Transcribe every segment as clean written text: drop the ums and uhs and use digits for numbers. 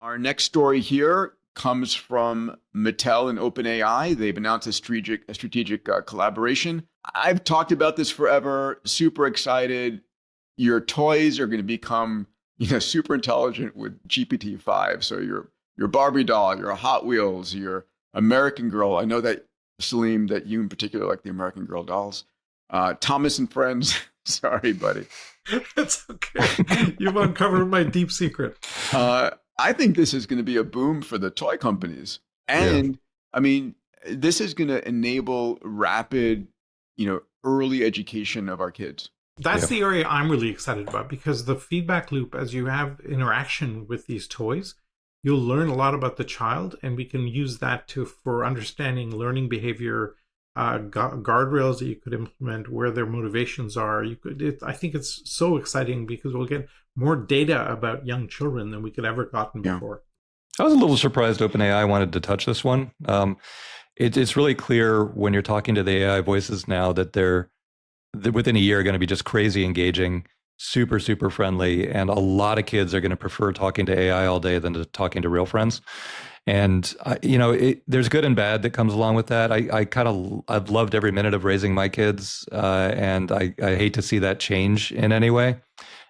Our next story here comes from Mattel and OpenAI. They've announced a strategic collaboration. I've talked about this forever. Super excited. Your toys are going to become, super intelligent with GPT-5. So your Barbie doll, your Hot Wheels, your American Girl. I know that Salim, that you in particular like the American Girl dolls. Thomas and Friends. Sorry, buddy. It's okay. You've uncovered my deep secret. I think this is going to be a boom for the toy companies. And I mean, this is going to enable rapid, early education of our kids. That's the area I'm really excited about, because the feedback loop, as you have interaction with these toys, you'll learn a lot about the child, and we can use that for understanding learning behavior, guardrails that you could implement, where their motivations are. I think it's so exciting because we'll get more data about young children than we could ever gotten before. I was a little surprised OpenAI wanted to touch this one. It's really clear when you're talking to the AI voices now that they're within a year going to be just crazy engaging, super, super friendly. And a lot of kids are going to prefer talking to AI all day than to talking to real friends. And, there's good and bad that comes along with that. I've loved every minute of raising my kids. And I hate to see that change in any way,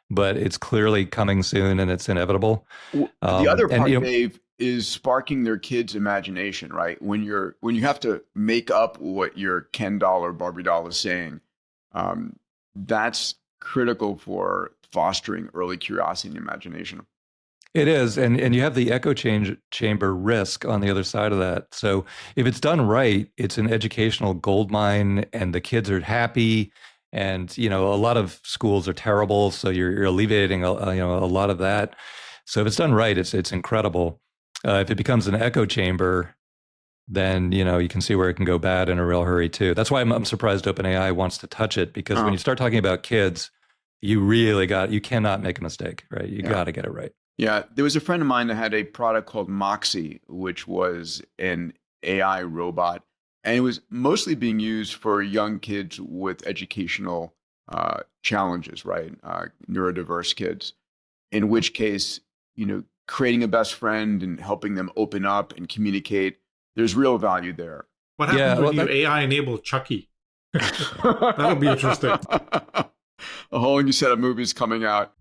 but it's clearly coming soon and it's inevitable. The other part, Dave, is sparking their kids' imagination, right? When you have to make up what your Ken doll or Barbie doll is saying, that's critical for fostering early curiosity and imagination. It is. And you have the echo chamber risk on the other side of that. So if it's done right, it's an educational goldmine and the kids are happy. And, a lot of schools are terrible. So you're alleviating a lot of that. So if it's done right, it's incredible. If it becomes an echo chamber, then, you can see where it can go bad in a real hurry too. That's why I'm surprised OpenAI wants to touch it, because when you start talking about kids, you cannot make a mistake, right? You got to get it right. Yeah, there was a friend of mine that had a product called Moxie, which was an AI robot, and it was mostly being used for young kids with educational challenges, right? Neurodiverse kids, in which case, creating a best friend and helping them open up and communicate, there's real value there. What happens when you AI enable Chucky? That'll be interesting. A whole new set of movies coming out.